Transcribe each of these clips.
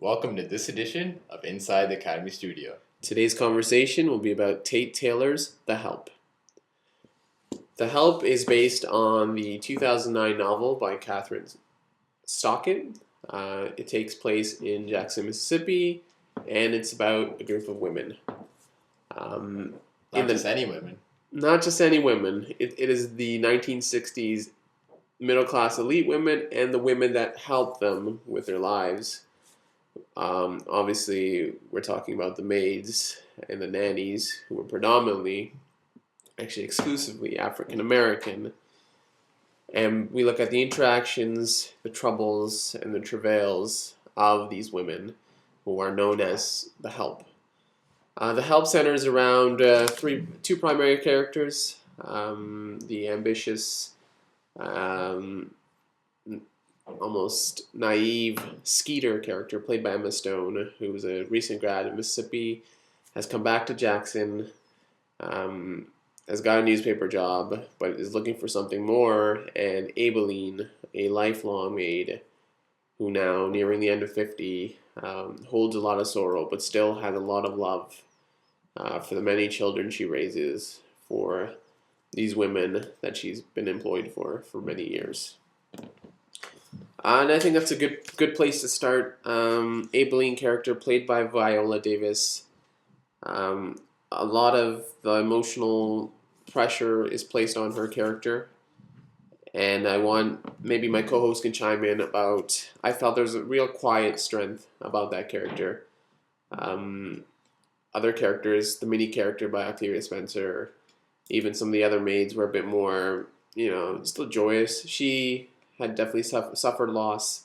Welcome to this edition of Inside the Academy Studio. Today's conversation will be about Tate Taylor's The Help. The Help is based on the 2009 novel by Catherine Stockett. It takes place in Jackson, Mississippi, and it's about a group of women. Not just any women. Not just any women. It is the 1960s middle-class elite women and the women that help them with their lives. Obviously, we're talking about the maids and the nannies, who were predominantly, actually exclusively African American. And we look at the interactions, the troubles, and the travails of these women who are known as the Help. The Help centers around two primary characters. The ambitious, almost naive Skeeter character played by Emma Stone, who was a recent grad in Mississippi, has come back to Jackson, has got a newspaper job, but is looking for something more, and Abilene, a lifelong maid, who now, nearing the end of 50, holds a lot of sorrow, but still has a lot of love for the many children she raises for these women that she's been employed for many years. And I think that's a good place to start. Abilene character played by Viola Davis. A lot of the emotional pressure is placed on her character. And I want, maybe my co-host can chime in about, I felt there's a real quiet strength about that character. Other characters, the mini character by Octavia Spencer, even some of the other maids were a bit more, still joyous. She had definitely suffered loss,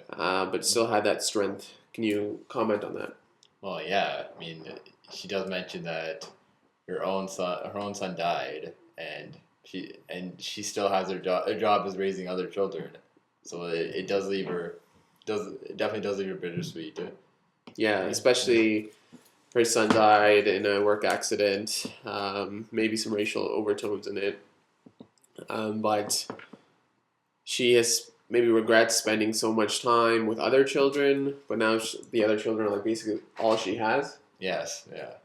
but still had that strength. Can you comment on that? Well, yeah. I mean, she does mention that her own son died, and she still has her job. Her job is raising other children, so it does leave her. It definitely does leave her bittersweet. Yeah, especially her son died in a work accident. Maybe some racial overtones in it, but she has maybe regrets spending so much time with other children, but now the other children are like basically all she has. Yes, yeah.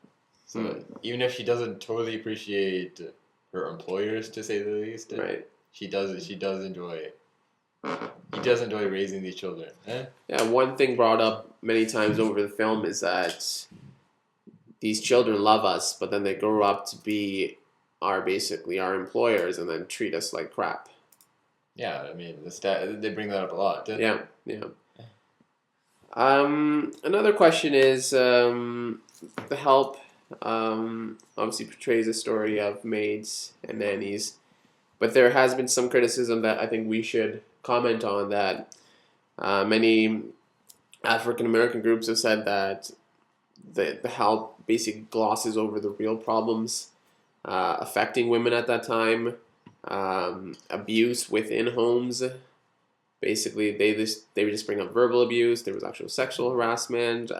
So even if she doesn't totally appreciate her employers, to say the least, right? She does enjoy. He does enjoy raising these children. Yeah, one thing brought up many times over the film is that these children love us, but then they grow up to be basically our employers and then treat us like crap. Yeah, I mean, they bring that up a lot. Yeah. Another question is, The Help obviously portrays a story of maids and nannies, but there has been some criticism that I think we should comment on, that many African American groups have said that the Help basically glosses over the real problems affecting women at that time. Abuse within homes. Basically, they would just bring up verbal abuse. There was actual sexual harassment.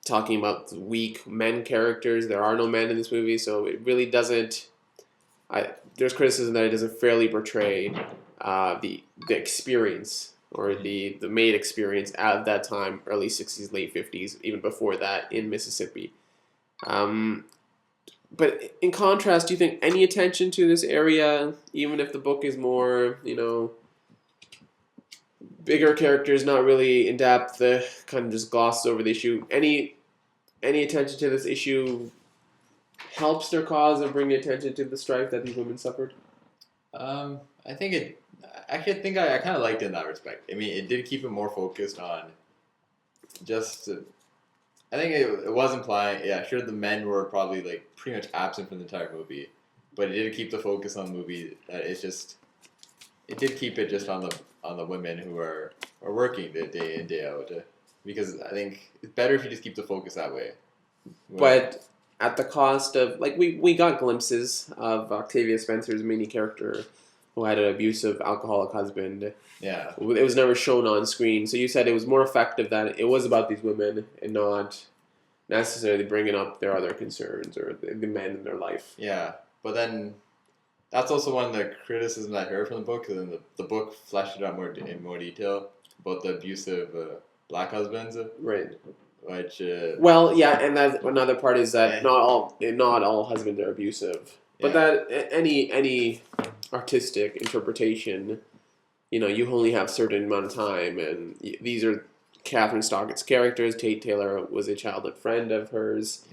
Talking about the weak men characters. There are no men in this movie, so it really doesn't. There's criticism that it doesn't fairly portray the experience or the maid experience at that time, early 60s, late 50s, even before that in Mississippi. But in contrast, do you think any attention to this area, even if the book is more, bigger characters, not really in depth, kind of just glosses over the issue, any attention to this issue helps their cause and bring attention to the strife that these women suffered? I think it. Actually, I think I kind of liked it in that respect. I mean, it did keep it more focused on just. I think it was implying, yeah, sure, the men were probably like pretty much absent from the entire movie, but it did keep the focus on the movie. That it's just, it did keep it just on the women who are working day in, day out, because I think it's better if you just keep the focus that way. But at the cost of, like, we got glimpses of Octavia Spencer's main character, who had an abusive alcoholic husband. Yeah. It was never shown on screen. So you said it was more effective that it was about these women and not necessarily bringing up their other concerns or the men in their life. Yeah, but then that's also one of the criticisms I heard from the book, because then the book fleshed it out in more detail about the abusive black husbands, Right. which Well, yeah, and that another part is that Yeah. not all husbands are abusive, but that any artistic interpretation, you only have a certain amount of time, and these are Catherine Stockett's characters. Tate Taylor was a childhood friend of hers,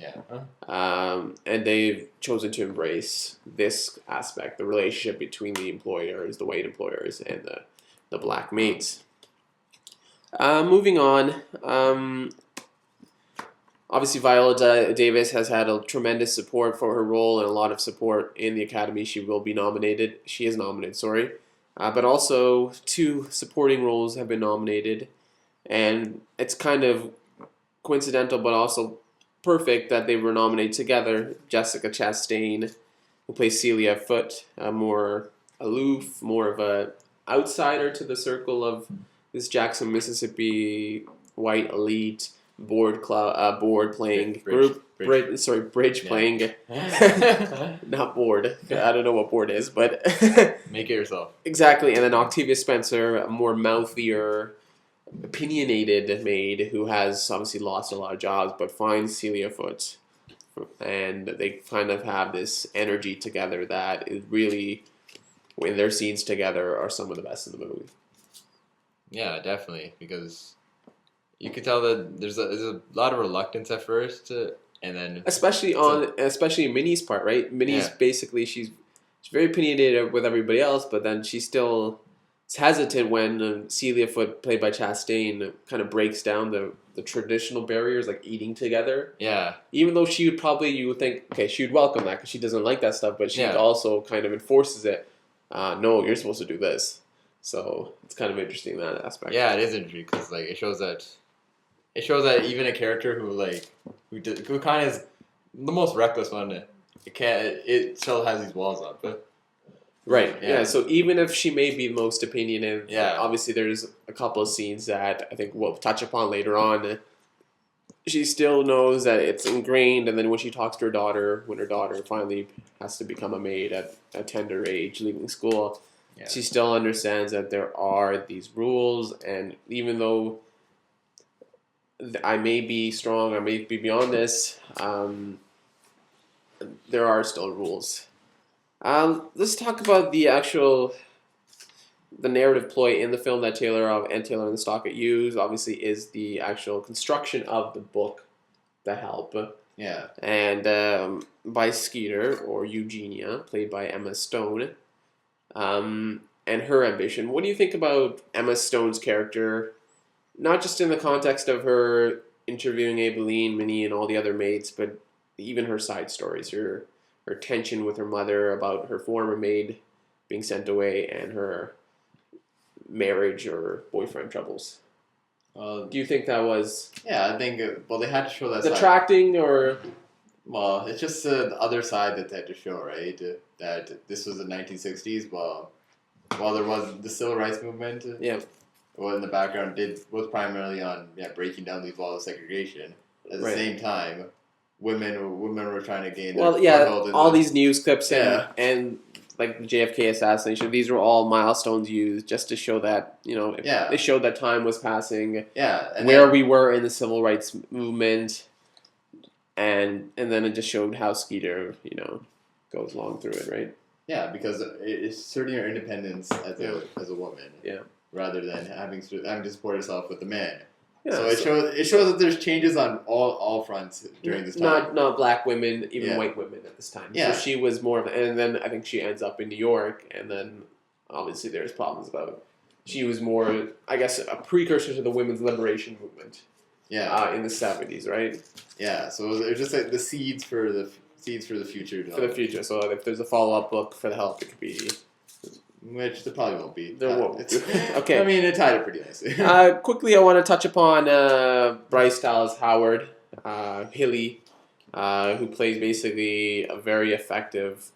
and they've chosen to embrace this aspect, the relationship between the employers, the white employers, and the black maids. Moving on. Obviously, Viola Davis has had a tremendous support for her role and a lot of support in the Academy. She will be nominated. She is nominated, sorry. But also, 2 supporting roles have been nominated. And it's kind of coincidental, but also perfect that they were nominated together. Jessica Chastain, who plays Celia Foote, more aloof, more of a outsider to the circle of this Jackson, Mississippi white elite board playing group. Bridge playing. Not board. I don't know what board is, but make it yourself. Exactly. And then Octavia Spencer, a more mouthier, opinionated maid who has obviously lost a lot of jobs, but finds Celia Foote, and they kind of have this energy together that is really, when their scenes together, are some of the best in the movie. Yeah, definitely, because you could tell that there's a lot of reluctance at first, and then especially in Minnie's part, right? Minnie's basically she's very opinionated with everybody else, but then she still is hesitant when Celia Foote, played by Chastain, kind of breaks down the traditional barriers, like eating together. Yeah. Even though she would probably, you would think, okay, she would welcome that because she doesn't like that stuff, but she also kind of enforces it. No, you're supposed to do this. So it's kind of interesting in that aspect. Yeah, it is interesting because like it shows that even a character who kind of is the most reckless one, it still has these walls up. But right. Yeah. So even if she may be most opinionated, yeah. Obviously there's a couple of scenes that I think we'll touch upon later on. She still knows that it's ingrained, and then when she talks to her daughter, when her daughter finally has to become a maid at a tender age, leaving school, she still understands that there are these rules, and even though I may be strong, I may be beyond this, there are still rules. Let's talk about the narrative ploy in the film that Taylor and Stockett use. Obviously, is the actual construction of the book, The Help. Yeah. And by Skeeter, or Eugenia, played by Emma Stone. And her ambition. What do you think about Emma Stone's character? Not just in the context of her interviewing Aibileen, Minnie, and all the other mates, but even her side stories, her tension with her mother about her former maid being sent away, and her marriage or boyfriend troubles. Do you think that was... Yeah, I think, they had to show that detracting side. Or... Well, it's just the other side that they had to show, right? That this was the 1960s, while there was the civil rights movement, in the background was primarily on breaking down these walls of segregation. At the same time, women were trying to gain all these news clips and like the JFK assassination, these were all milestones used just to show that, they showed that time was passing, where we were in the civil rights movement, and then it just showed how Skeeter, goes along through it, right? Yeah, because it's asserting your independence as a woman, rather than having to support herself with a man. Yeah, so it shows that there's changes on all fronts during this time. Not black women, even white women at this time. Yeah. So she was more of, and then I think she ends up in New York, and then obviously there's problems about. She was more, I guess, a precursor to the women's liberation movement. Yeah. In the 70s, right? Yeah. So it was just like the seeds for the future. For the future. So if there's a follow-up book for The Help, it could be. Which there probably won't be. There won't. Okay. I mean, it tied it pretty nicely. Quickly, I want to touch upon Bryce Dallas Howard, Hilly, who plays basically a very effective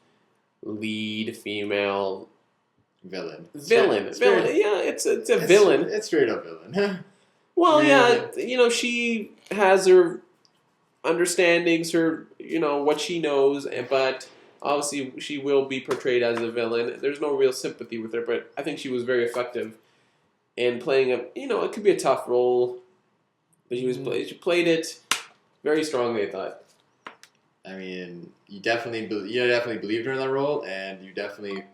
lead female villain. Villain. Yeah, it's a villain. It's straight up villain. Well, she has her understandings, her, what she knows, but obviously she will be portrayed as a villain. There's no real sympathy with her, but I think she was very effective in playing it could be a tough role, She played it very strongly, I thought. I mean, you definitely believed her in that role, and you definitely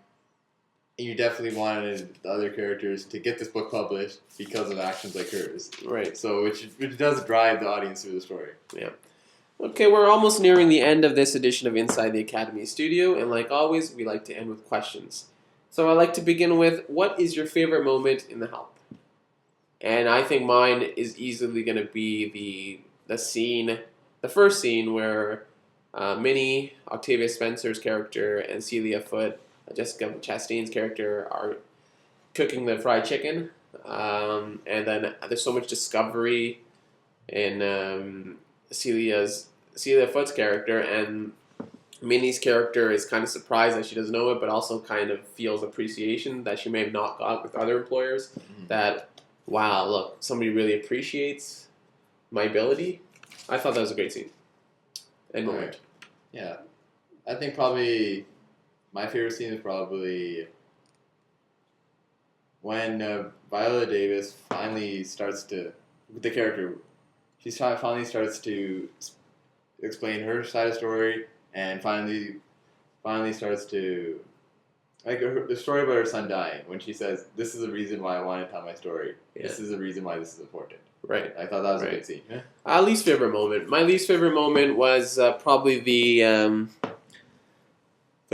wanted the other characters to get this book published because of actions like hers. Right. So which does drive the audience through the story. Yeah. Okay, we're almost nearing the end of this edition of Inside the Academy Studio, and like always, we like to end with questions. So I'd like to begin with, what is your favorite moment in The Help? And I think mine is easily going to be the first scene where Minnie, Octavia Spencer's character, and Celia Foote, Jessica Chastain's character, are cooking the fried chicken. And then there's so much discovery in Celia Foote's character, and Minnie's character is kind of surprised that she doesn't know it, but also kind of feels appreciation that she may have not got with other employers. Mm-hmm. That, wow, look, somebody really appreciates my ability. I thought that was a great scene. And moment. Right. Yeah. I think probably my favorite scene is probably when Viola Davis finally starts to, the character, finally starts to explain her side of the story, and finally starts to, like, the story about her son dying, when she says, "This is the reason why I want to tell my story. Yeah. This is the reason why this is important." Right. I thought that was a Right. good scene. Yeah. Least favorite moment. My least favorite moment was probably the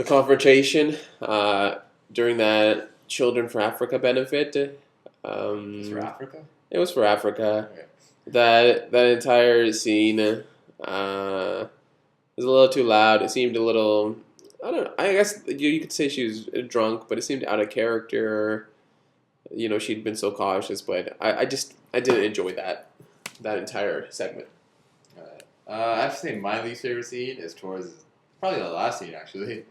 confrontation during that Children for Africa benefit. It's for Africa? It was for Africa. Okay. That entire scene was a little too loud. It seemed a little, I don't know, I guess you could say she was drunk, but it seemed out of character. You know, she'd been so cautious, but I didn't enjoy that entire segment. I have to say my least favorite scene is towards probably the last scene, actually.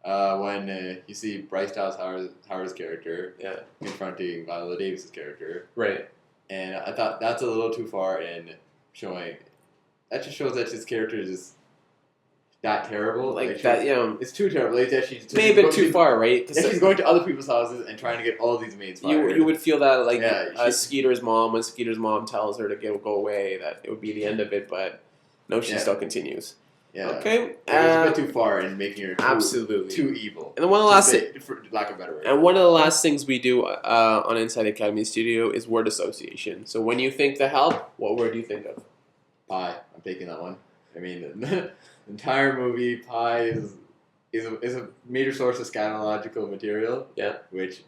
When you see Bryce Dallas Howard's character confronting Viola Davis's character. Right. And I thought that's a little too far in showing. That just shows that his character is just that terrible. Like that, you know. It's too terrible. Like that she's Maybe a bit too far, right? That she's going to other people's houses and trying to get all these maids fired. You would feel that, like, Yeah, Skeeter's mom, when Skeeter's mom tells her to go away, that it would be the end of it, but no, she still continues. Yeah. Okay. It was a bit too far in making her too evil. And one of the last for lack of a better word. And one of the last things we do on Inside Academy Studio is word association. So when you think The Help, what word do you think of? Pie. I'm taking that one. I mean, the entire movie, pie is a major source of scatological material. Yeah. Which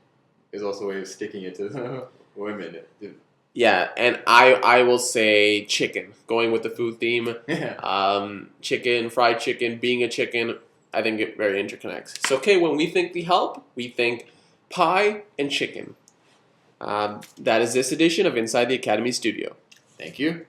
is also a way of sticking it to the women. Yeah, and I will say chicken. Going with the food theme. Chicken, fried chicken, being a chicken, I think it very interconnects. So, okay, when we think The Help, we think pie and chicken. That is this edition of Inside the Academy Studio. Thank you.